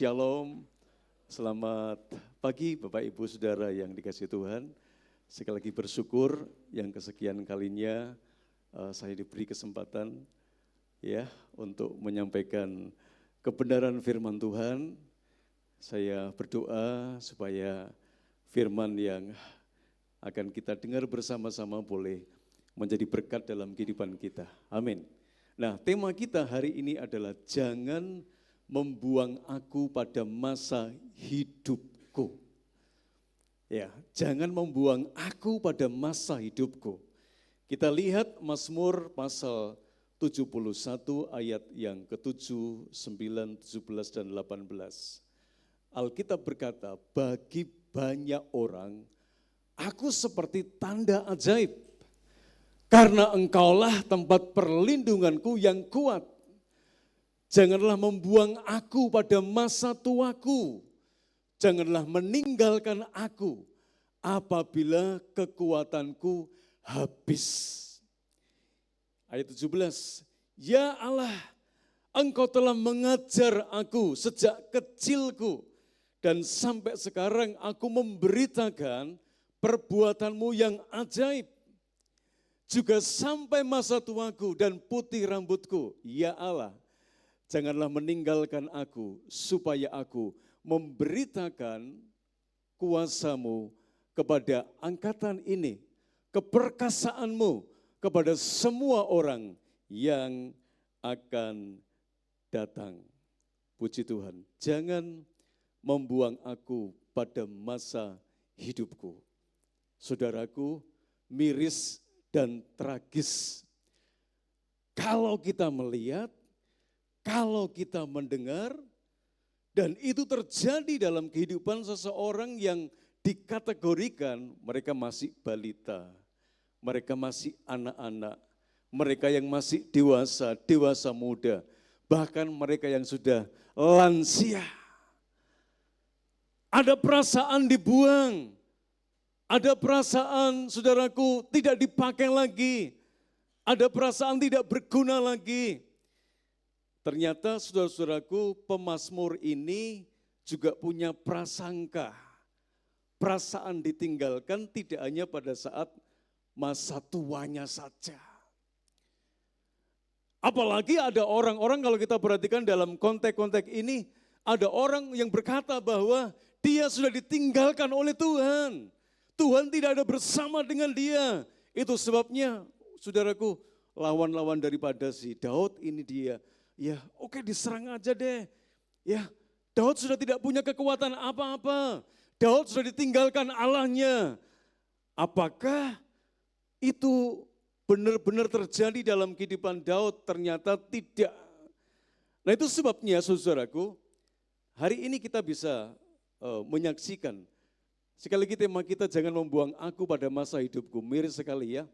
Shalom, selamat pagi Bapak Ibu Saudara yang dikasihi Tuhan. Sekali lagi bersyukur yang kesekian kalinya saya diberi kesempatan ya untuk menyampaikan kebenaran firman Tuhan. Saya berdoa supaya firman yang akan kita dengar bersama-sama boleh menjadi berkat dalam kehidupan kita. Amin. Nah, tema kita hari ini adalah jangan membuang aku pada masa hidupku. Ya, jangan membuang aku pada masa hidupku. Kita lihat Mazmur pasal 71 ayat yang ke-7, 9, 17 dan 18. Alkitab berkata, bagi banyak orang aku seperti tanda ajaib, karena engkaulah tempat perlindunganku yang kuat. Janganlah membuang aku pada masa tuaku, janganlah meninggalkan aku apabila kekuatanku habis. Ayat 17, ya Allah, engkau telah mengajar aku sejak kecilku, dan sampai sekarang aku memberitakan perbuatanmu yang ajaib. Juga sampai masa tuaku dan putih rambutku, ya Allah, janganlah meninggalkan aku, supaya aku memberitakan kuasamu kepada angkatan ini, keperkasaanmu kepada semua orang yang akan datang. Puji Tuhan, jangan membuang aku pada masa hidupku. Saudaraku, miris dan tragis kalau kita melihat, kalau kita mendengar, dan itu terjadi dalam kehidupan seseorang yang dikategorikan mereka masih balita, mereka masih anak-anak, mereka yang masih dewasa, dewasa muda, bahkan mereka yang sudah lansia. Ada perasaan dibuang, ada perasaan saudaraku tidak dipakai lagi, ada perasaan tidak berguna lagi. Ternyata saudara-saudaraku, pemazmur ini juga punya prasangka. Perasaan ditinggalkan tidak hanya pada saat masa tuanya saja. Apalagi ada orang-orang, kalau kita perhatikan dalam konteks-konteks ini, ada orang yang berkata bahwa dia sudah ditinggalkan oleh Tuhan. Tuhan tidak ada bersama dengan dia. Itu sebabnya, saudaraku, lawan-lawan daripada si Daud ini dia. Ya, oke, diserang aja deh. Ya, Daud sudah tidak punya kekuatan apa-apa. Daud sudah ditinggalkan Allahnya. Apakah itu benar-benar terjadi dalam kehidupan Daud? Ternyata tidak. Nah, itu sebabnya, saudaraku, hari ini kita bisa menyaksikan. Sekali lagi tema kita, jangan membuang aku pada masa hidupku. Miris sekali ya.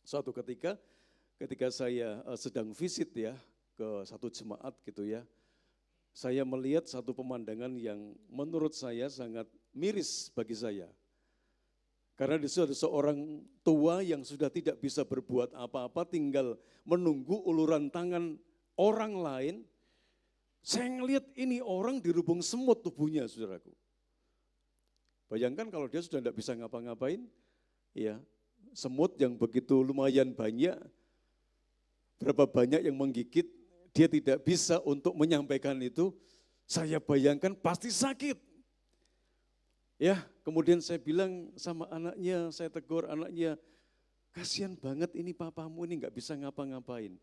Suatu ketika saya sedang visit ya ke satu jemaat gitu ya. Saya melihat satu pemandangan yang menurut saya sangat miris bagi saya. Karena di situ ada seorang tua yang sudah tidak bisa berbuat apa-apa, tinggal menunggu uluran tangan orang lain. Saya ngelihat ini orang dirubung semut tubuhnya, saudaraku. Bayangkan kalau dia sudah tidak bisa ngapa-ngapain, ya semut yang begitu lumayan banyak, berapa banyak yang menggigit, dia tidak bisa untuk menyampaikan itu. Saya bayangkan pasti sakit. Ya, kemudian saya bilang sama anaknya, saya tegur anaknya, kasihan banget ini papamu ini nggak bisa ngapa-ngapain.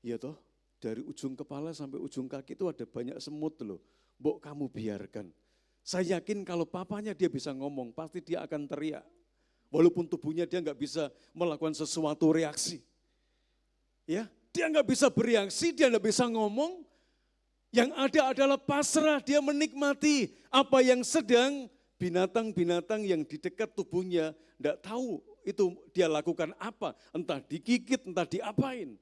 Ya toh, dari ujung kepala sampai ujung kaki itu ada banyak semut loh. Mbok kamu biarkan. Saya yakin kalau papanya dia bisa ngomong, pasti dia akan teriak. Walaupun tubuhnya dia nggak bisa melakukan sesuatu reaksi. Ya, dia nggak bisa bereaksi, dia nggak bisa ngomong. Yang ada adalah pasrah, dia menikmati apa yang sedang binatang-binatang yang di dekat tubuhnya, nggak tahu itu dia lakukan apa, entah digigit, entah diapain.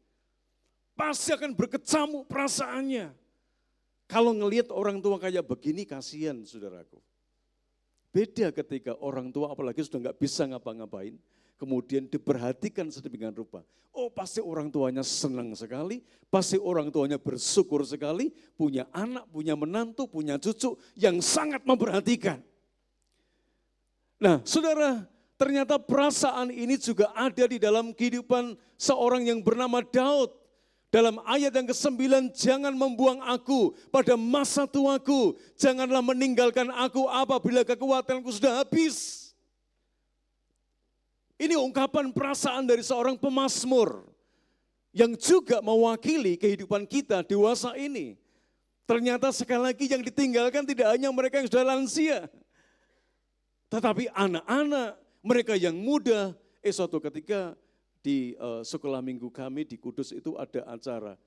Pasti akan berkecamuk perasaannya. Kalau ngelihat orang tua kayak begini, kasihan saudaraku. Beda ketika orang tua apalagi sudah nggak bisa ngapa-ngapain, kemudian diperhatikan sedemikian rupa. Oh, pasti orang tuanya senang sekali, pasti orang tuanya bersyukur sekali, punya anak, punya menantu, punya cucu yang sangat memperhatikan. Nah, saudara, ternyata perasaan ini juga ada di dalam kehidupan seorang yang bernama Daud. Dalam ayat yang ke-9, jangan membuang aku pada masa tuaku, janganlah meninggalkan aku apabila kekuatanku sudah habis. Ini ungkapan perasaan dari seorang pemazmur yang juga mewakili kehidupan kita dewasa ini. Ternyata sekali lagi yang ditinggalkan tidak hanya mereka yang sudah lansia, tetapi anak-anak, mereka yang muda. Suatu ketika di sekolah minggu kami di Kudus itu ada acara.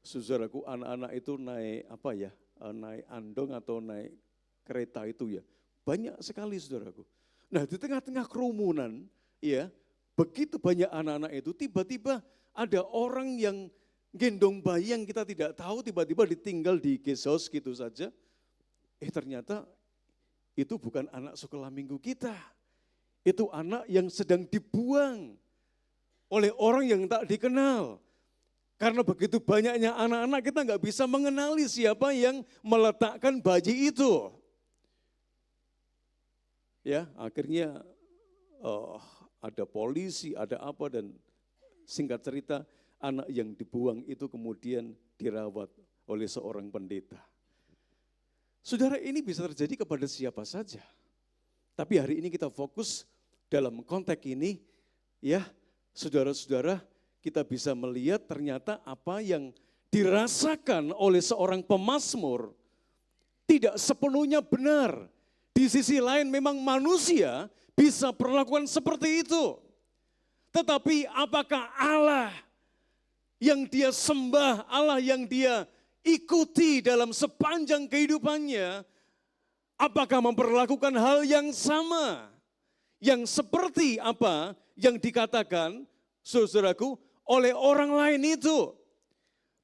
Saudaraku, anak-anak itu naik naik andong atau naik kereta itu ya. Banyak sekali saudaraku. Nah, di tengah-tengah kerumunan, ya, begitu banyak anak-anak itu, tiba-tiba ada orang yang gendong bayi yang kita tidak tahu, tiba-tiba ditinggal di guest house gitu saja. Ternyata itu bukan anak sekolah minggu kita. Itu anak yang sedang dibuang oleh orang yang tak dikenal. Karena begitu banyaknya anak-anak, kita nggak bisa mengenali siapa yang meletakkan bayi itu. Ya, akhirnya ada polisi, ada apa, dan singkat cerita anak yang dibuang itu kemudian dirawat oleh seorang pendeta. Saudara, ini bisa terjadi kepada siapa saja. Tapi hari ini kita fokus dalam konteks ini, ya saudara-saudara, kita bisa melihat ternyata apa yang dirasakan oleh seorang pemazmur tidak sepenuhnya benar. Di sisi lain memang manusia bisa perlakuan seperti itu. Tetapi apakah Allah yang dia sembah, Allah yang dia ikuti dalam sepanjang kehidupannya, apakah memperlakukan hal yang sama? Yang seperti apa yang dikatakan, saudaraku, oleh orang lain itu?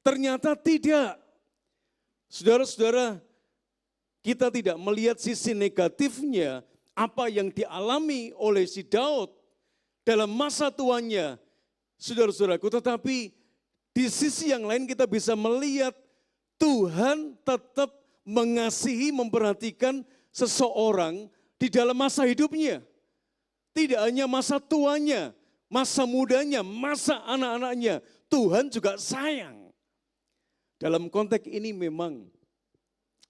Ternyata tidak. Saudara-saudara, kita tidak melihat sisi negatifnya apa yang dialami oleh si Daud dalam masa tuanya, saudara-saudaraku, tetapi di sisi yang lain kita bisa melihat Tuhan tetap mengasihi, memperhatikan seseorang di dalam masa hidupnya. Tidak hanya masa tuanya, masa mudanya, masa anak-anaknya, Tuhan juga sayang. Dalam konteks ini memang,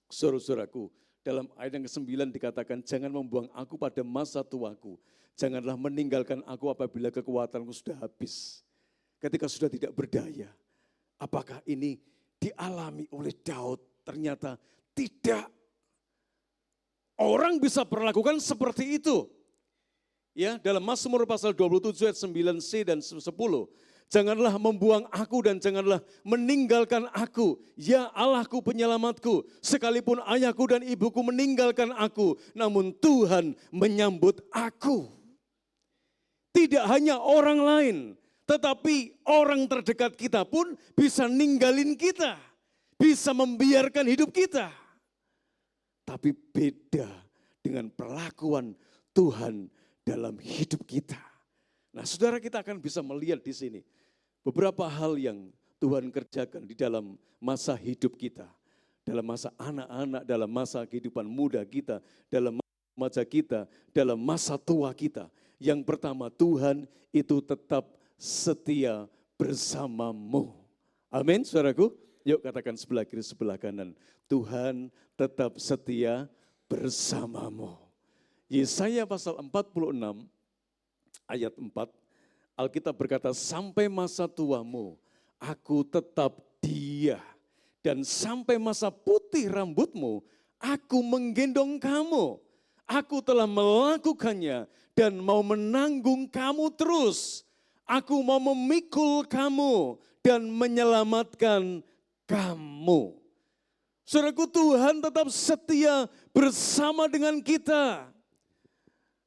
saudara-saudaraku, dalam ayat yang ke-9 dikatakan, jangan membuang aku pada masa tuaku. Janganlah meninggalkan aku apabila kekuatanku sudah habis. Ketika sudah tidak berdaya. Apakah ini dialami oleh Daud? Ternyata tidak. Orang bisa perlakukan seperti itu. Ya, dalam Mazmur pasal 27 ayat 9c dan 10. Janganlah membuang aku dan janganlah meninggalkan aku. Ya Allahku penyelamatku, sekalipun ayahku dan ibuku meninggalkan aku, namun Tuhan menyambut aku. Tidak hanya orang lain, tetapi orang terdekat kita pun bisa ninggalin kita, bisa membiarkan hidup kita. Tapi beda dengan perlakuan Tuhan dalam hidup kita. Nah, saudara, kita akan bisa melihat di sini beberapa hal yang Tuhan kerjakan di dalam masa hidup kita, dalam masa anak-anak, dalam masa kehidupan muda kita, dalam masa kita, dalam masa tua kita. Yang pertama, Tuhan itu tetap setia bersamamu. Amin, saudaraku. Yuk katakan sebelah kiri, sebelah kanan. Tuhan tetap setia bersamamu. Yesaya pasal 46 ayat 4, Alkitab berkata, sampai masa tuamu aku tetap dia, dan sampai masa putih rambutmu aku menggendong kamu. Aku telah melakukannya dan mau menanggung kamu terus. Aku mau memikul kamu dan menyelamatkan kamu. Saudaraku, Tuhan tetap setia bersama dengan kita.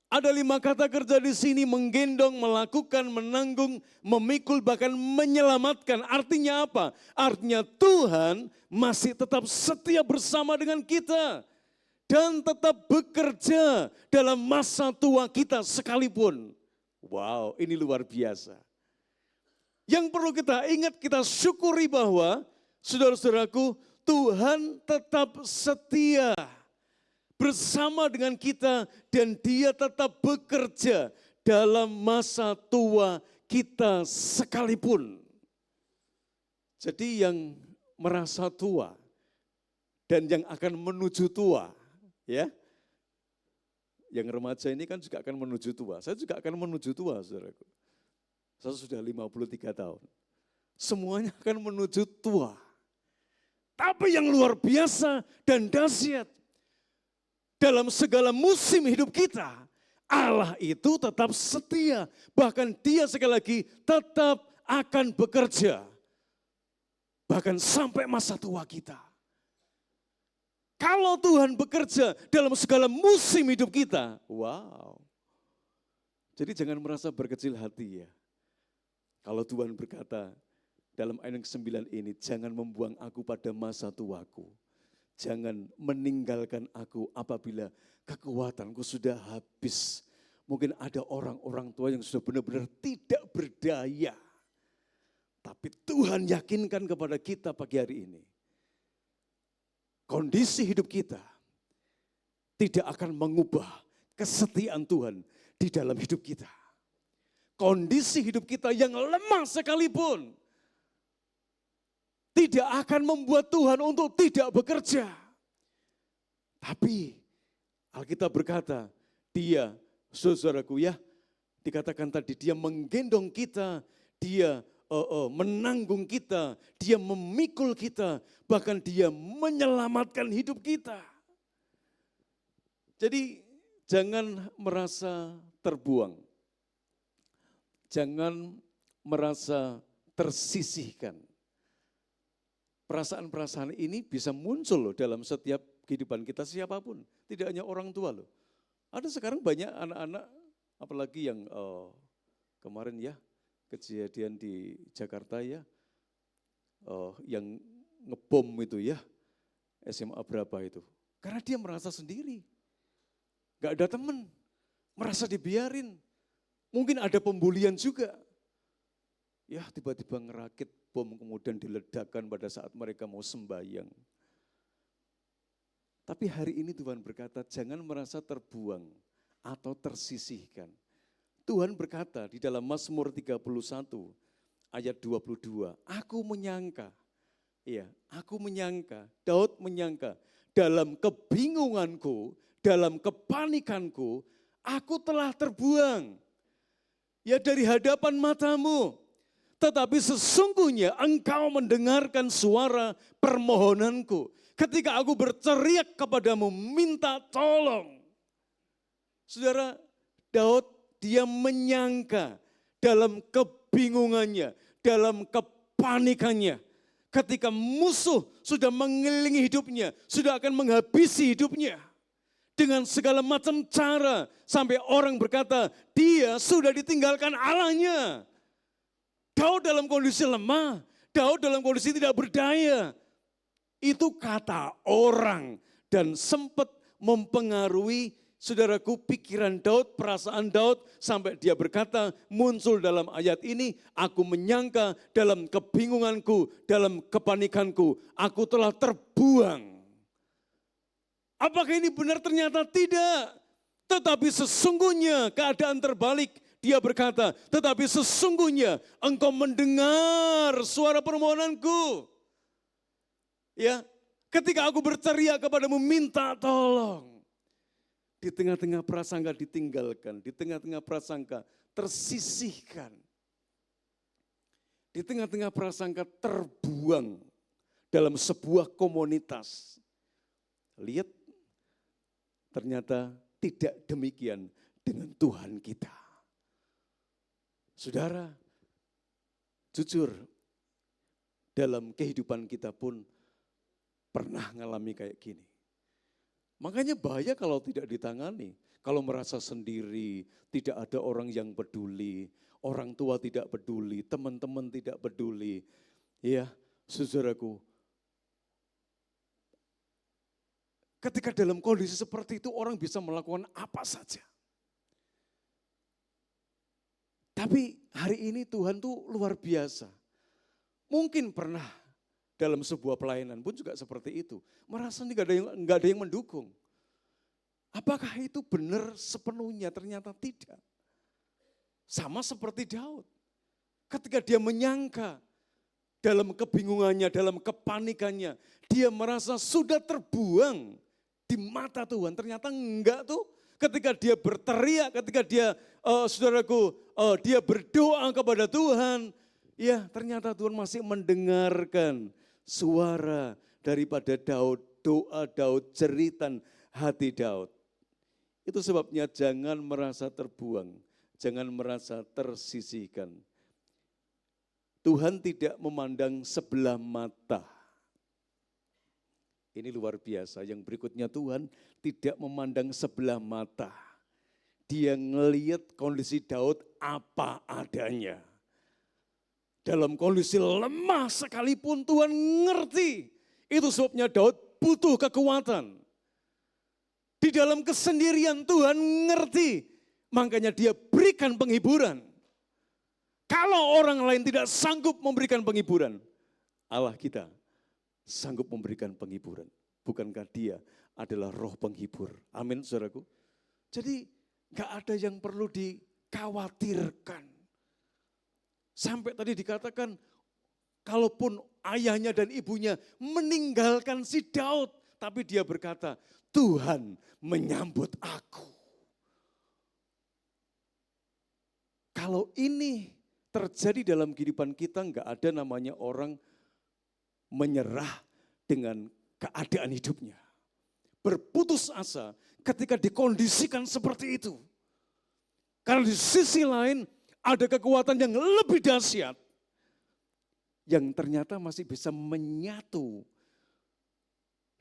Ada 5 kata kerja di sini, menggendong, melakukan, menanggung, memikul, bahkan menyelamatkan. Artinya apa? Artinya Tuhan masih tetap setia bersama dengan kita. Dan tetap bekerja dalam masa tua kita sekalipun. Wow, ini luar biasa. Yang perlu kita ingat, kita syukuri bahwa saudara-saudaraku, Tuhan tetap setia bersama dengan kita dan Dia tetap bekerja dalam masa tua kita sekalipun. Jadi yang merasa tua dan yang akan menuju tua, ya. Yang remaja ini kan juga akan menuju tua. Saya juga akan menuju tua, saudaraku. Saya sudah 53 tahun. Semuanya akan menuju tua. Tapi yang luar biasa dan dahsyat, dalam segala musim hidup kita, Allah itu tetap setia. Bahkan Dia sekali lagi tetap akan bekerja. Bahkan sampai masa tua kita. Kalau Tuhan bekerja dalam segala musim hidup kita, wow. Jadi jangan merasa berkecil hati ya. Kalau Tuhan berkata dalam ayat yang ke-9 ini, jangan membuang aku pada masa tuaku. Jangan meninggalkan aku apabila kekuatanku sudah habis. Mungkin ada orang-orang tua yang sudah benar-benar tidak berdaya. Tapi Tuhan yakinkan kepada kita pagi hari ini. Kondisi hidup kita tidak akan mengubah kesetiaan Tuhan di dalam hidup kita. Kondisi hidup kita yang lemah sekalipun tidak akan membuat Tuhan untuk tidak bekerja. Tapi Alkitab berkata, Dia, saudaraku ya, dikatakan tadi, Dia menggendong kita, Dia menanggung kita, Dia memikul kita, bahkan Dia menyelamatkan hidup kita. Jadi jangan merasa terbuang, jangan merasa tersisihkan. Perasaan-perasaan ini bisa muncul loh dalam setiap kehidupan kita siapapun, tidak hanya orang tua loh. Ada sekarang banyak anak-anak, apalagi yang kemarin ya, kejadian di Jakarta ya, yang ngebom itu ya, SMA berapa itu. Karena dia merasa sendiri, gak ada teman, merasa dibiarin. Mungkin ada pembulian juga. Ya tiba-tiba ngerakit bom kemudian diledakkan pada saat mereka mau sembahyang. Tapi hari ini Tuhan berkata jangan merasa terbuang atau tersisihkan. Tuhan berkata di dalam Mazmur 31 ayat 22, aku menyangka, Daud menyangka, dalam kebingunganku, dalam kepanikanku, aku telah terbuang. Ya dari hadapan matamu, tetapi sesungguhnya engkau mendengarkan suara permohonanku. Ketika aku berteriak kepadamu, minta tolong. Saudara, Daud dia menyangka dalam kebingungannya, dalam kepanikannya. Ketika musuh sudah mengelilingi hidupnya, sudah akan menghabisi hidupnya. Dengan segala macam cara, sampai orang berkata, dia sudah ditinggalkan Allahnya. Daud dalam kondisi lemah, Daud dalam kondisi tidak berdaya. Itu kata orang dan sempat mempengaruhi saudaraku pikiran Daud, perasaan Daud sampai dia berkata muncul dalam ayat ini, aku menyangka dalam kebingunganku, dalam kepanikanku, aku telah terbuang. Apakah ini benar? Ternyata tidak. Tetapi sesungguhnya keadaan terbalik. Dia berkata, tetapi sesungguhnya engkau mendengar suara permohonanku. Ya, ketika aku berteriak kepadamu minta tolong. Di tengah-tengah prasangka ditinggalkan, di tengah-tengah prasangka tersisihkan. Di tengah-tengah prasangka terbuang dalam sebuah komunitas. Lihat, ternyata tidak demikian dengan Tuhan kita. Saudara, jujur, dalam kehidupan kita pun pernah ngalami kayak gini. Makanya bahaya kalau tidak ditangani. Kalau merasa sendiri, tidak ada orang yang peduli, orang tua tidak peduli, teman-teman tidak peduli. Ya, saudaraku, ketika dalam kondisi seperti itu orang bisa melakukan apa saja. Tapi hari ini Tuhan tuh luar biasa. Mungkin pernah dalam sebuah pelayanan pun juga seperti itu. Merasa nggak ada yang mendukung. Apakah itu benar sepenuhnya? Ternyata tidak. Sama seperti Daud. Ketika dia menyangka dalam kebingungannya, dalam kepanikannya, dia merasa sudah terbuang di mata Tuhan. Ternyata enggak tuh. Ketika dia berteriak, ketika dia, saudaraku, dia berdoa kepada Tuhan, ya ternyata Tuhan masih mendengarkan suara daripada Daud, doa Daud, jeritan hati Daud. Itu sebabnya jangan merasa terbuang, jangan merasa tersisihkan. Tuhan tidak memandang sebelah mata. Ini luar biasa. Yang berikutnya Tuhan tidak memandang sebelah mata. Dia ngelihat kondisi Daud apa adanya. Dalam kondisi lemah sekalipun Tuhan ngerti. Itu sebabnya Daud butuh kekuatan. Di dalam kesendirian Tuhan ngerti. Makanya dia berikan penghiburan. Kalau orang lain tidak sanggup memberikan penghiburan, Allah kita sanggup memberikan penghiburan. Bukankah dia adalah roh penghibur? Amin, saudaraku. Jadi gak ada yang perlu dikhawatirkan. Sampai tadi dikatakan, kalaupun ayahnya dan ibunya meninggalkan si Daud, tapi dia berkata, Tuhan menyambut aku. Kalau ini terjadi dalam kehidupan kita, gak ada namanya orang menyerah dengan keadaan hidupnya. Berputus asa ketika dikondisikan seperti itu. Karena di sisi lain ada kekuatan yang lebih dahsyat. Yang ternyata masih bisa menyatu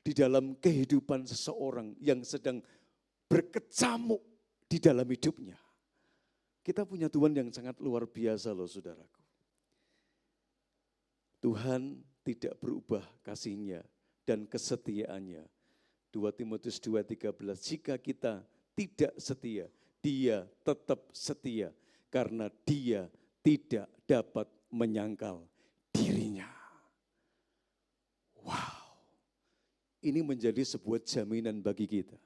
di dalam kehidupan seseorang yang sedang berkecamuk di dalam hidupnya. Kita punya Tuhan yang sangat luar biasa loh saudaraku. Tuhan tidak berubah kasih-Nya dan kesetiaannya. 2 Timotius 2:13, jika kita tidak setia, Dia tetap setia karena Dia tidak dapat menyangkal dirinya. Wow, ini menjadi sebuah jaminan bagi kita.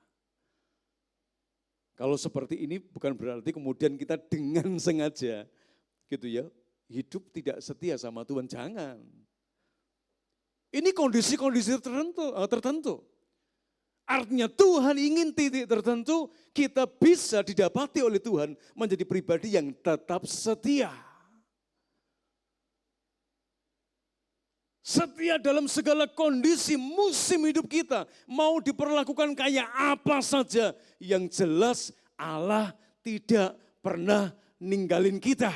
Kalau seperti ini bukan berarti kemudian kita dengan sengaja gitu ya, hidup tidak setia sama Tuhan, jangan. Ini kondisi-kondisi tertentu. Artinya Tuhan ingin titik tertentu kita bisa didapati oleh Tuhan menjadi pribadi yang tetap setia. Setia dalam segala kondisi musim hidup kita. Mau diperlakukan kayak apa saja. Yang jelas Allah tidak pernah ninggalin kita.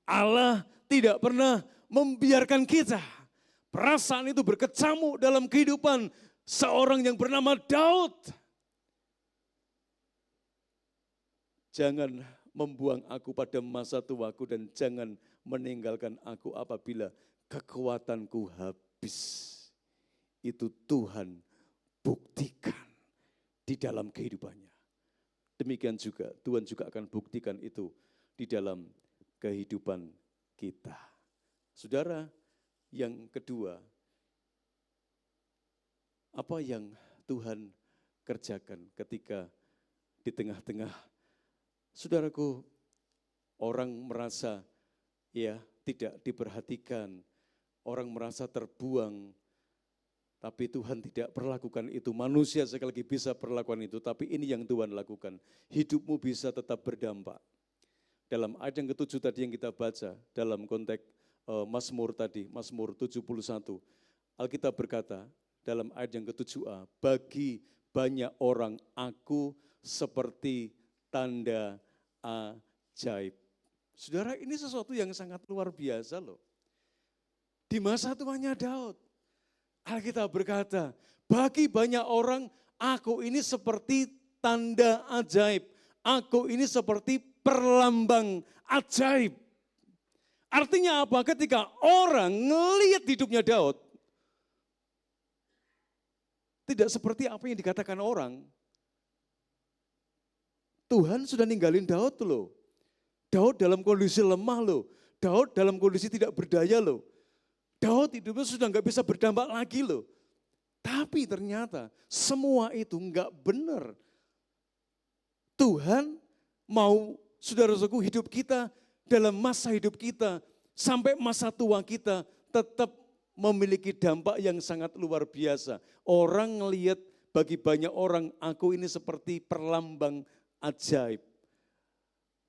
Allah tidak pernah membiarkan kita. Perasaan itu berkecamuk dalam kehidupan seorang yang bernama Daud. Jangan membuang aku pada masa tuaku dan jangan meninggalkan aku apabila kekuatanku habis. Itu Tuhan buktikan di dalam kehidupannya. Demikian juga Tuhan juga akan buktikan itu di dalam kehidupan kita. Saudara, yang kedua, apa yang Tuhan kerjakan ketika di tengah-tengah saudaraku orang merasa ya tidak diperhatikan, orang merasa terbuang, tapi Tuhan tidak perlakukan itu. Manusia sekali lagi bisa perlakukan itu, tapi ini yang Tuhan lakukan. Hidupmu bisa tetap berdampak. Dalam ayat yang ke-7 tadi yang kita baca, dalam konteks Mazmur tadi, Mazmur 71, Alkitab berkata dalam ayat yang ke-7a, bagi banyak orang aku seperti tanda ajaib. Saudara, ini sesuatu yang sangat luar biasa loh. Di masa tuanya Daud, Alkitab berkata, bagi banyak orang aku ini seperti tanda ajaib. Aku ini seperti perlambang ajaib. Artinya apa? Ketika orang ngelihat hidupnya Daud, tidak seperti apa yang dikatakan orang. Tuhan sudah ninggalin Daud loh. Daud dalam kondisi lemah loh. Daud dalam kondisi tidak berdaya loh. Daud hidupnya sudah nggak bisa berdampak lagi loh. Tapi ternyata semua itu nggak benar. Tuhan mau saudara-saudaraku hidup kita dalam masa hidup kita sampai masa tua kita tetap memiliki dampak yang sangat luar biasa. Orang ngelihat bagi banyak orang aku ini seperti perlambang ajaib.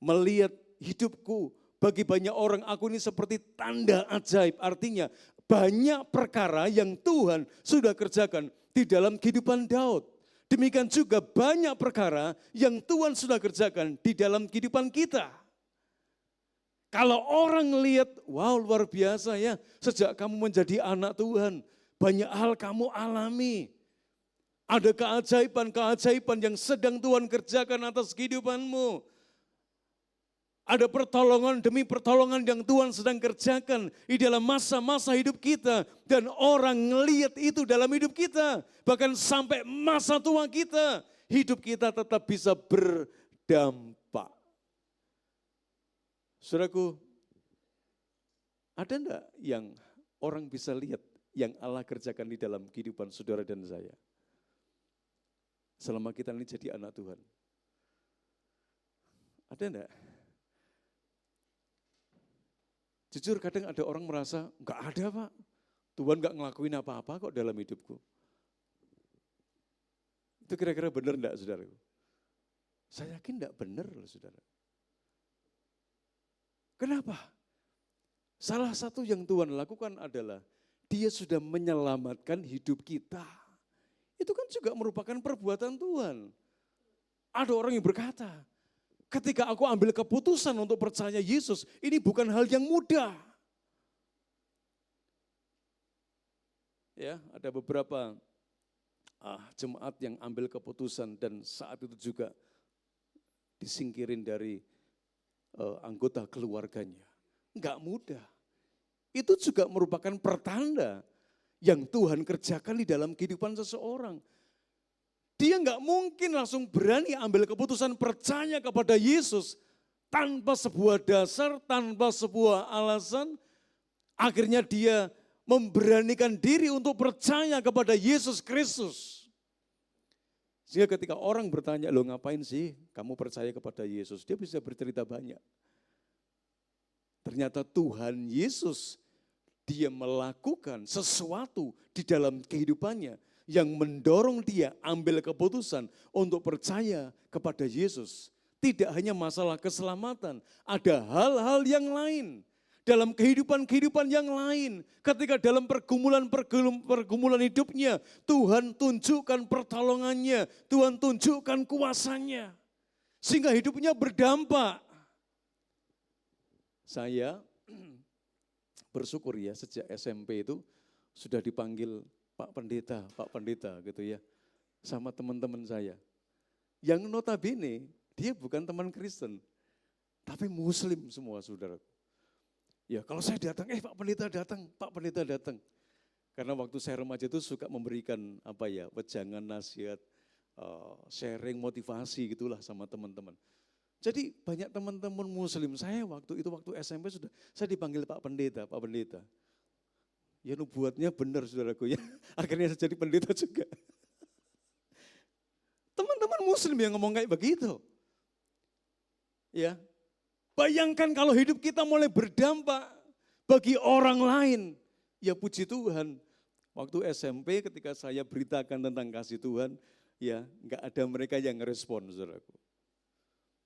Melihat hidupku bagi banyak orang aku ini seperti tanda ajaib. Artinya banyak perkara yang Tuhan sudah kerjakan di dalam kehidupan Daud. Demikian juga banyak perkara yang Tuhan sudah kerjakan di dalam kehidupan kita. Kalau orang lihat, wow luar biasa ya, sejak kamu menjadi anak Tuhan, banyak hal kamu alami. Ada keajaiban-keajaiban yang sedang Tuhan kerjakan atas kehidupanmu. Ada pertolongan demi pertolongan yang Tuhan sedang kerjakan di dalam masa-masa hidup kita. Dan orang ngelihat itu dalam hidup kita. Bahkan sampai masa tua kita, hidup kita tetap bisa berdampak. Saudaraku, ada enggak yang orang bisa lihat yang Allah kerjakan di dalam kehidupan saudara dan saya? Selama kita ini jadi anak Tuhan. Ada enggak? Jujur kadang ada orang merasa, enggak ada Pak, Tuhan enggak ngelakuin apa-apa kok dalam hidupku. Itu kira-kira benar enggak saudaraku? Saya yakin enggak benar loh saudara. Kenapa? Salah satu yang Tuhan lakukan adalah Dia sudah menyelamatkan hidup kita. Itu kan juga merupakan perbuatan Tuhan. Ada orang yang berkata, ketika aku ambil keputusan untuk percaya Yesus, ini bukan hal yang mudah. Ya, ada beberapa jemaat yang ambil keputusan dan saat itu juga disingkirin dari anggota keluarganya. Enggak mudah. Itu juga merupakan pertanda yang Tuhan kerjakan di dalam kehidupan seseorang. Dia enggak mungkin langsung berani ambil keputusan percaya kepada Yesus tanpa sebuah dasar, tanpa sebuah alasan. Akhirnya dia memberanikan diri untuk percaya kepada Yesus Kristus. Sehingga ketika orang bertanya, lo ngapain sih kamu percaya kepada Yesus? Dia bisa bercerita banyak. Ternyata Tuhan Yesus, Dia melakukan sesuatu di dalam kehidupannya yang mendorong dia ambil keputusan untuk percaya kepada Yesus. Tidak hanya masalah keselamatan, ada hal-hal yang lain. Dalam kehidupan-kehidupan yang lain, ketika dalam pergumulan hidupnya, Tuhan tunjukkan pertolongannya, Tuhan tunjukkan kuasanya. Sehingga hidupnya berdampak. Saya bersyukur ya sejak SMP itu sudah dipanggil Pak Pendeta gitu ya. Sama teman-teman saya. Yang notabene dia bukan teman Kristen, tapi Muslim semua saudara. Ya kalau saya datang, Pak Pendeta datang. Karena waktu saya remaja itu suka memberikan wejangan, nasihat, sharing, motivasi gitulah sama teman-teman. Jadi banyak teman-teman Muslim saya waktu SMP sudah saya dipanggil Pak Pendeta. Ya nubuatnya benar saudaraku ya. Akhirnya saya jadi pendeta juga. Teman-teman Muslim yang ngomong kayak begitu. Ya. Bayangkan kalau hidup kita mulai berdampak bagi orang lain. Ya puji Tuhan. Waktu SMP ketika saya beritakan tentang kasih Tuhan, ya enggak ada mereka yang ngerespon saudaraku.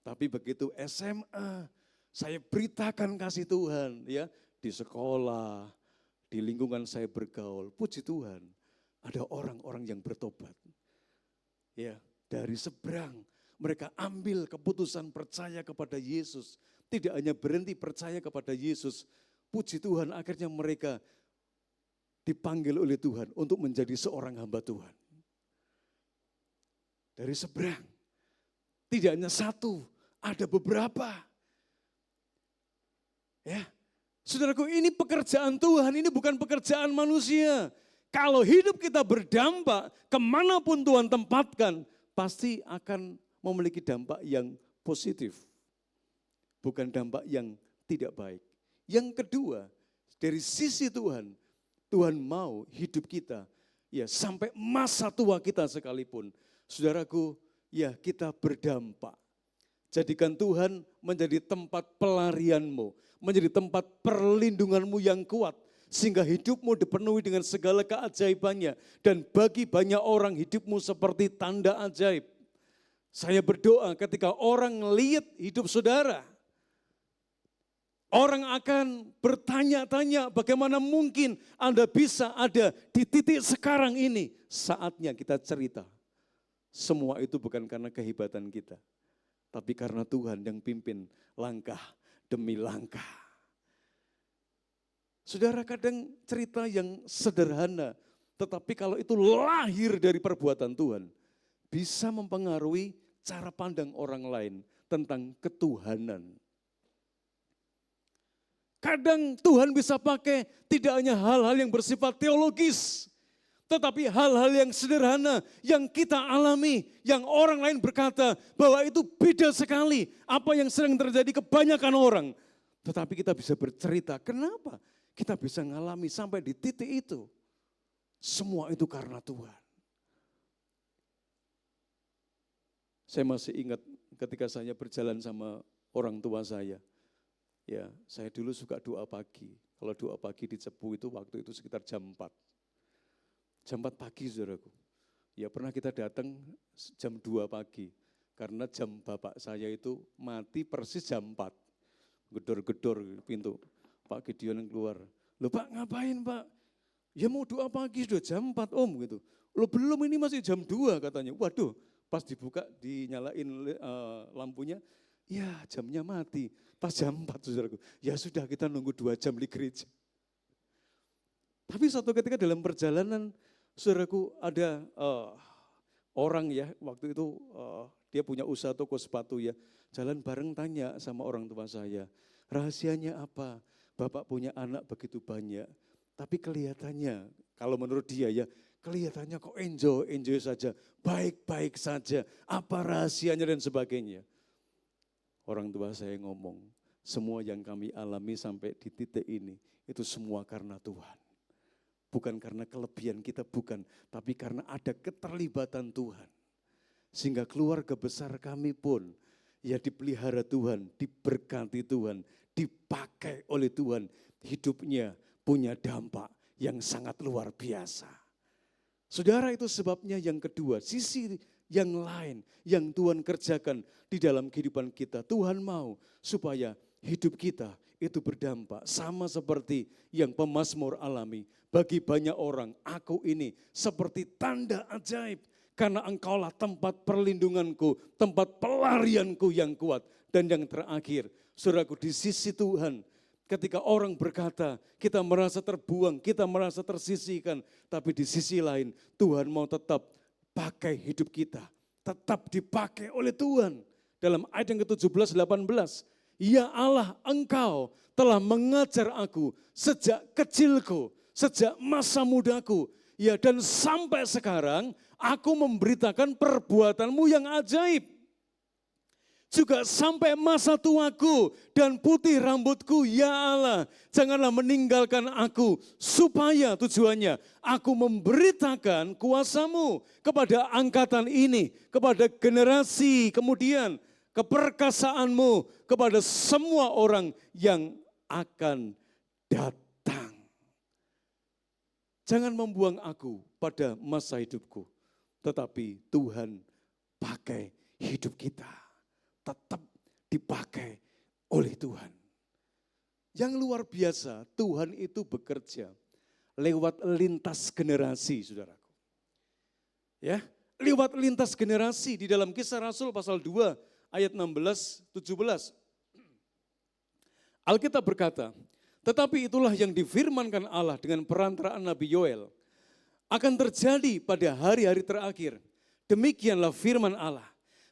Tapi begitu SMA, saya beritakan kasih Tuhan ya di sekolah, di lingkungan saya bergaul. Puji Tuhan, ada orang-orang yang bertobat. Ya, dari seberang mereka ambil keputusan percaya kepada Yesus. Tidak hanya berhenti percaya kepada Yesus. Puji Tuhan, akhirnya mereka dipanggil oleh Tuhan untuk menjadi seorang hamba Tuhan. Dari seberang, tidak hanya satu, ada beberapa. Ya, saudaraku, ini pekerjaan Tuhan, ini bukan pekerjaan manusia. Kalau hidup kita berdampak, kemanapun Tuhan tempatkan, pasti akan memiliki dampak yang positif. bukan dampak yang tidak baik. Yang kedua, dari sisi Tuhan, Tuhan mau hidup kita ya sampai masa tua kita sekalipun. Saudaraku, ya kita berdampak. Jadikan Tuhan menjadi tempat pelarianmu, menjadi tempat perlindunganmu yang kuat. Sehingga hidupmu dipenuhi dengan segala keajaibannya. Dan bagi banyak orang hidupmu seperti tanda ajaib. Saya berdoa ketika orang lihat hidup saudara, orang akan bertanya-tanya bagaimana mungkin Anda bisa ada di titik sekarang ini. Saatnya kita cerita. Semua itu bukan karena kehebatan kita. Tapi karena Tuhan yang pimpin langkah demi langkah. Saudara, kadang cerita yang sederhana, tetapi kalau itu lahir dari perbuatan Tuhan, bisa mempengaruhi cara pandang orang lain tentang ketuhanan. Kadang Tuhan bisa pakai tidak hanya hal-hal yang bersifat teologis, tetapi hal-hal yang sederhana yang kita alami, yang orang lain berkata bahwa itu beda sekali apa yang sering terjadi kebanyakan orang. Tetapi kita bisa bercerita, kenapa kita bisa mengalami sampai di titik itu. Semua itu karena Tuhan. Saya masih ingat ketika saya berjalan sama orang tua saya. Ya, saya dulu suka doa pagi. Kalau doa pagi di Cepu itu waktu itu sekitar jam 4. Jam 4 pagi saudaraku. Ya pernah kita datang jam 2 pagi. Karena jam bapak saya itu mati persis jam 4. Gedor-gedor pintu. Pak Gideon yang keluar. Loh Pak ngapain Pak? Ya mau doa pagi sudah jam 4 Om gitu. Loh belum ini masih jam 2 katanya. Waduh pas dibuka dinyalain lampunya. Ya jamnya mati. Pas jam 4 saudaraku. Ya sudah kita nunggu 2 jam di gereja. Tapi suatu ketika dalam perjalanan saudaraku ada orang ya waktu itu dia punya usaha toko sepatu ya. Jalan bareng tanya sama orang tua saya. Rahasianya apa? Bapak punya anak begitu banyak, tapi kelihatannya, kalau menurut dia ya, kelihatannya kok enjoy saja, baik-baik saja, apa rahasianya dan sebagainya. Orang tua saya ngomong, semua yang kami alami sampai di titik ini, itu semua karena Tuhan. Bukan karena kelebihan kita, bukan, tapi karena ada keterlibatan Tuhan. Sehingga keluarga besar kami pun, ya dipelihara Tuhan, diberkati Tuhan, dipakai oleh Tuhan, hidupnya punya dampak yang sangat luar biasa. Saudara, itu sebabnya yang kedua, sisi yang lain yang Tuhan kerjakan di dalam kehidupan kita. Tuhan mau supaya hidup kita itu berdampak sama seperti yang pemazmur alami. Bagi banyak orang, aku ini seperti tanda ajaib karena engkaulah tempat perlindunganku, tempat pelarianku yang kuat. Dan yang terakhir, saudaraku, di sisi Tuhan, ketika orang berkata, kita merasa terbuang, kita merasa tersisihkan, tapi di sisi lain, Tuhan mau tetap pakai hidup kita, tetap dipakai oleh Tuhan. Dalam ayat yang ke-17, 18, ya Allah, engkau telah mengajar aku sejak kecilku, sejak masa mudaku, ya dan sampai sekarang, aku memberitakan perbuatanmu yang ajaib. Juga sampai masa tuaku dan putih rambutku, ya Allah, janganlah meninggalkan aku, supaya tujuannya aku memberitakan kuasamu kepada angkatan ini, kepada generasi kemudian, keperkasaanmu kepada semua orang yang akan datang. Jangan membuang aku pada masa hidupku, tetapi Tuhan pakai hidup kita. Tetap dipakai oleh Tuhan. Yang luar biasa, Tuhan itu bekerja lewat lintas generasi, saudaraku. Ya, lewat lintas generasi di dalam Kisah Rasul pasal 2 ayat 16-17. Alkitab berkata, tetapi itulah yang difirmankan Allah dengan perantaraan Nabi Yoel. Akan terjadi pada hari-hari terakhir. Demikianlah firman Allah.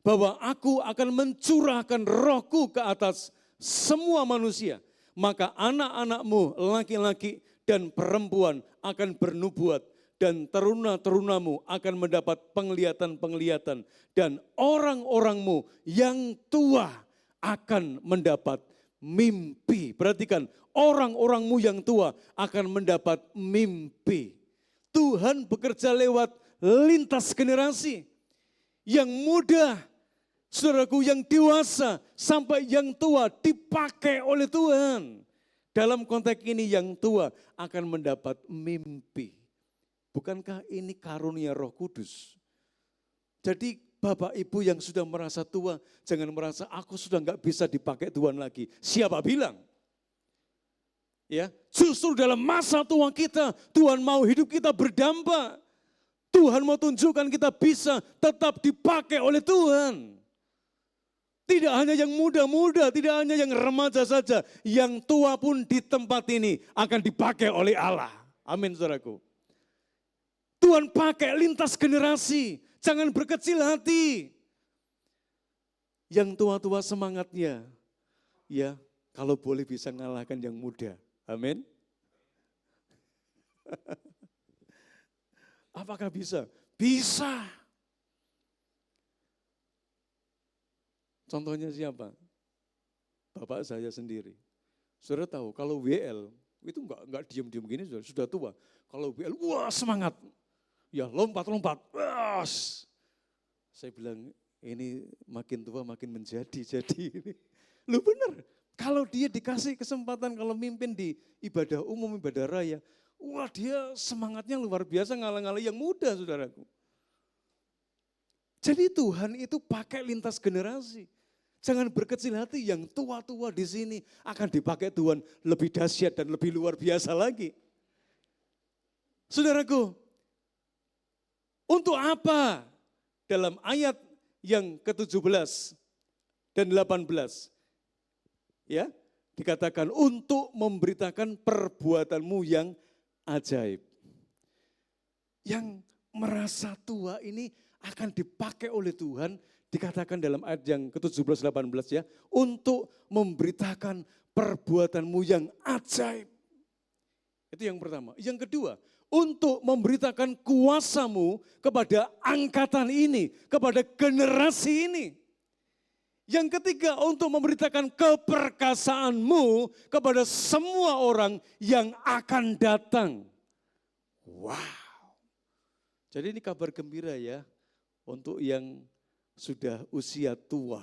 Bahwa aku akan mencurahkan rohku ke atas semua manusia. Maka anak-anakmu laki-laki dan perempuan akan bernubuat. Dan teruna-terunamu akan mendapat penglihatan-penglihatan. Dan orang-orangmu yang tua akan mendapat mimpi. Perhatikan, orang-orangmu yang tua akan mendapat mimpi. Tuhan bekerja lewat lintas generasi. Yang muda, saudaraku, yang dewasa sampai yang tua dipakai oleh Tuhan. Dalam konteks ini yang tua akan mendapat mimpi. Bukankah ini karunia Roh Kudus? Jadi Bapak Ibu yang sudah merasa tua, jangan merasa aku sudah enggak bisa dipakai Tuhan lagi. Siapa bilang? Ya, justru dalam masa tua kita, Tuhan mau hidup kita berdampak. Tuhan mau tunjukkan kita bisa tetap dipakai oleh Tuhan. Tidak hanya yang muda-muda, tidak hanya yang remaja saja. Yang tua pun di tempat ini akan dipakai oleh Allah. Amin, saudaraku. Tuhan pakai lintas generasi. Jangan berkecil hati. Yang tua-tua semangatnya, ya kalau boleh bisa mengalahkan yang muda. Amin. Apakah bisa? Bisa. Contohnya siapa? Bapak saya sendiri. Saudara tahu kalau WL itu enggak diam-diam gini, sudah tua. Kalau WL, wah semangat. Ya lompat-lompat. Saya bilang ini makin tua makin menjadi. Lu benar. Kalau dia dikasih kesempatan kalau mimpin di ibadah umum, ibadah raya, wah dia semangatnya luar biasa ngalah-ngalah yang muda, saudaraku. Jadi Tuhan itu pakai lintas generasi. Jangan berkecil hati, yang tua-tua di sini akan dipakai Tuhan lebih dahsyat dan lebih luar biasa lagi. Saudaraku, untuk apa? Dalam ayat yang ke-17 dan 18, ya, dikatakan untuk memberitakan perbuatanmu yang ajaib. Yang merasa tua ini akan dipakai oleh Tuhan, dikatakan dalam ayat yang ke-17, 18 ya, untuk memberitakan perbuatanmu yang ajaib. Itu yang pertama. Yang kedua, untuk memberitakan kuasamu kepada angkatan ini, kepada generasi ini. Yang ketiga, untuk memberitakan keperkasaanmu kepada semua orang yang akan datang. Wow. Jadi ini kabar gembira ya, untuk yang sudah usia tua.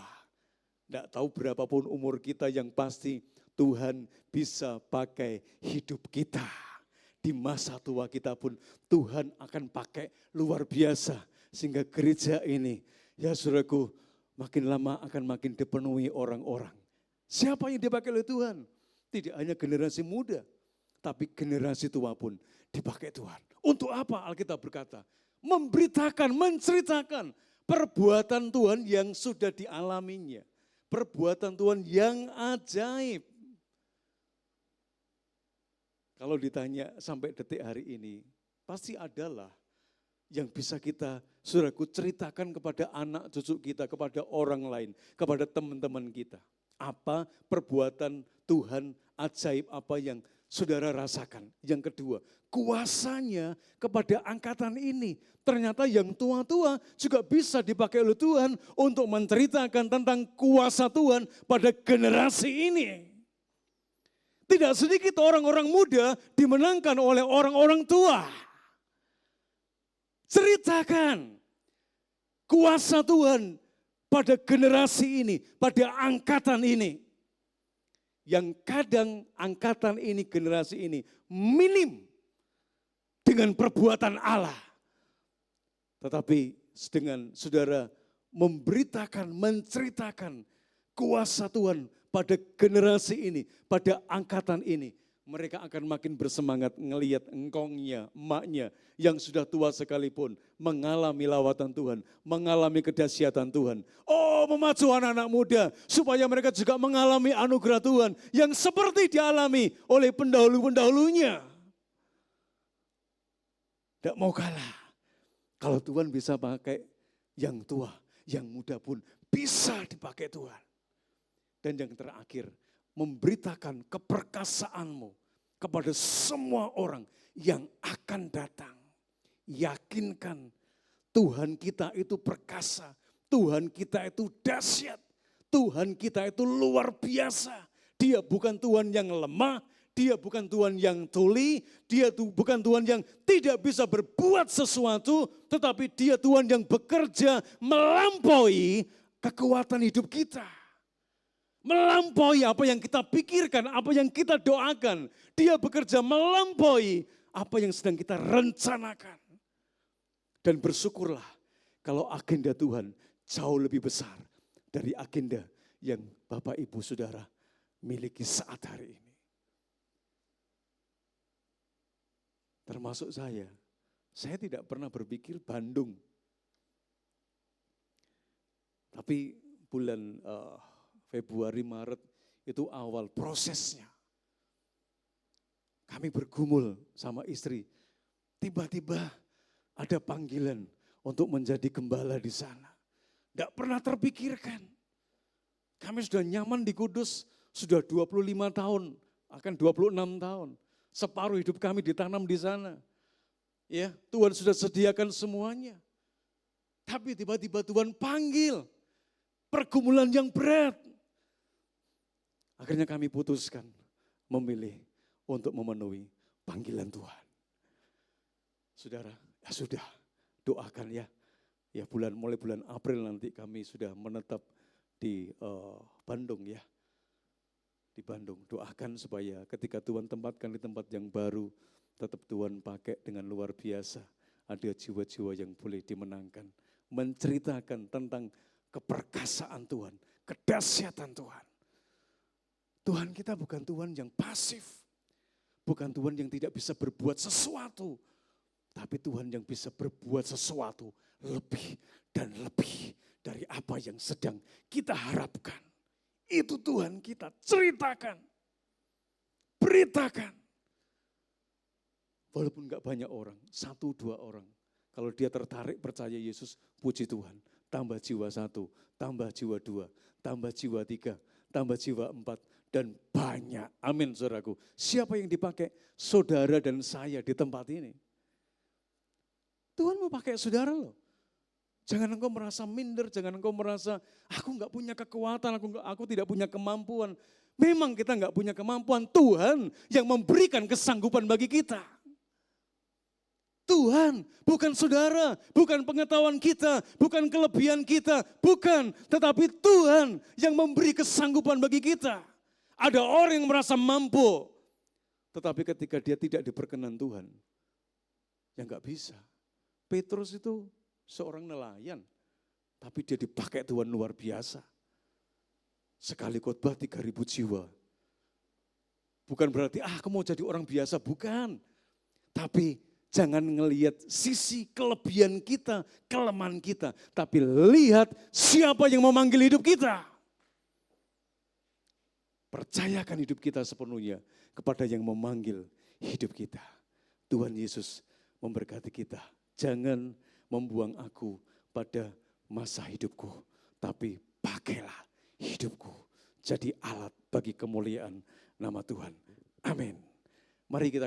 Tidak tahu berapapun umur kita, yang pasti Tuhan bisa pakai hidup kita. Di masa tua kita pun Tuhan akan pakai luar biasa. Sehingga gereja ini, ya saudaraku, makin lama akan makin dipenuhi orang-orang. Siapa yang dipakai oleh Tuhan? Tidak hanya generasi muda, tapi generasi tua pun dipakai Tuhan. Untuk apa Alkitab berkata? Memberitakan, menceritakan perbuatan Tuhan yang sudah dialaminya. Perbuatan Tuhan yang ajaib. Kalau ditanya sampai detik hari ini, pasti adalah yang bisa kita, saudaraku, ceritakan kepada anak cucu kita, kepada orang lain, kepada teman-teman kita. Apa perbuatan Tuhan ajaib apa yang saudara rasakan. Yang kedua, kuasanya kepada angkatan ini. Ternyata yang tua-tua juga bisa dipakai oleh Tuhan untuk menceritakan tentang kuasa Tuhan pada generasi ini. Tidak sedikit orang-orang muda dimenangkan oleh orang-orang tua. Ceritakan kuasa Tuhan pada generasi ini, pada angkatan ini. Yang kadang angkatan ini, generasi ini minim dengan perbuatan Allah. Tetapi dengan saudara memberitakan, menceritakan kuasa Tuhan pada generasi ini, pada angkatan ini, mereka akan makin bersemangat ngelihat engkongnya, emaknya yang sudah tua sekalipun mengalami lawatan Tuhan, mengalami kedahsyatan Tuhan. Oh, memacu anak-anak muda supaya mereka juga mengalami anugerah Tuhan yang seperti dialami oleh pendahulu-pendahulunya. Tidak mau kalah. Kalau Tuhan bisa pakai yang tua, yang muda pun bisa dipakai Tuhan. Dan yang terakhir, memberitakan keperkasaanmu kepada semua orang yang akan datang. Yakinkan Tuhan kita itu perkasa, Tuhan kita itu dahsyat, Tuhan kita itu luar biasa. Dia bukan Tuhan yang lemah, dia bukan Tuhan yang tuli, dia bukan Tuhan yang tidak bisa berbuat sesuatu, tetapi dia Tuhan yang bekerja melampaui kekuatan hidup kita. Melampaui apa yang kita pikirkan, apa yang kita doakan. Dia bekerja melampaui apa yang sedang kita rencanakan. Dan bersyukurlah kalau agenda Tuhan jauh lebih besar dari agenda yang Bapak Ibu Saudara miliki saat hari ini. Termasuk saya tidak pernah berpikir Bandung. Tapi bulan Februari, Maret itu awal prosesnya. Kami bergumul sama istri, tiba-tiba ada panggilan untuk menjadi gembala di sana. Tidak pernah terpikirkan. Kami sudah nyaman di Kudus, sudah 25 tahun, akan 26 tahun. Separuh hidup kami ditanam di sana. Ya, Tuhan sudah sediakan semuanya. Tapi tiba-tiba Tuhan panggil, pergumulan yang berat. Akhirnya kami putuskan memilih untuk memenuhi panggilan Tuhan. Saudara, ya sudah, doakan ya. Ya mulai bulan April nanti kami sudah menetap di Bandung ya. Di Bandung, doakan supaya ketika Tuhan tempatkan di tempat yang baru, tetap Tuhan pakai dengan luar biasa. Ada jiwa-jiwa yang boleh dimenangkan. Menceritakan tentang keperkasaan Tuhan, kedahsyatan Tuhan. Tuhan kita bukan Tuhan yang pasif. Bukan Tuhan yang tidak bisa berbuat sesuatu. Tapi Tuhan yang bisa berbuat sesuatu lebih dan lebih dari apa yang sedang kita harapkan. Itu Tuhan kita, ceritakan. Beritakan. Walaupun enggak banyak orang, 1-2 orang. Kalau dia tertarik percaya Yesus, puji Tuhan. Tambah jiwa 1, tambah jiwa 2, tambah jiwa 3, tambah jiwa 4. Dan banyak, amin saudaraku. Siapa yang dipakai? Saudara dan saya di tempat ini. Tuhan mau pakai saudara loh. Jangan engkau merasa minder, jangan engkau merasa aku enggak punya kekuatan, aku tidak punya kemampuan. Memang kita enggak punya kemampuan, Tuhan yang memberikan kesanggupan bagi kita. Tuhan, bukan saudara, bukan pengetahuan kita, bukan kelebihan kita, bukan. Tetapi Tuhan yang memberi kesanggupan bagi kita. Ada orang yang merasa mampu, tetapi ketika dia tidak diperkenan Tuhan, ya enggak bisa. Petrus itu seorang nelayan, tapi dia dipakai Tuhan luar biasa. Sekali khotbah 3.000 jiwa. Bukan berarti, aku mau jadi orang biasa, bukan. Tapi jangan ngelihat sisi kelebihan kita, kelemahan kita. Tapi lihat siapa yang memanggil hidup kita. Percayakan hidup kita sepenuhnya kepada yang memanggil hidup kita. Tuhan Yesus memberkati kita. Jangan membuang aku pada masa hidupku. Tapi pakailah hidupku jadi alat bagi kemuliaan nama Tuhan. Amin. Mari kita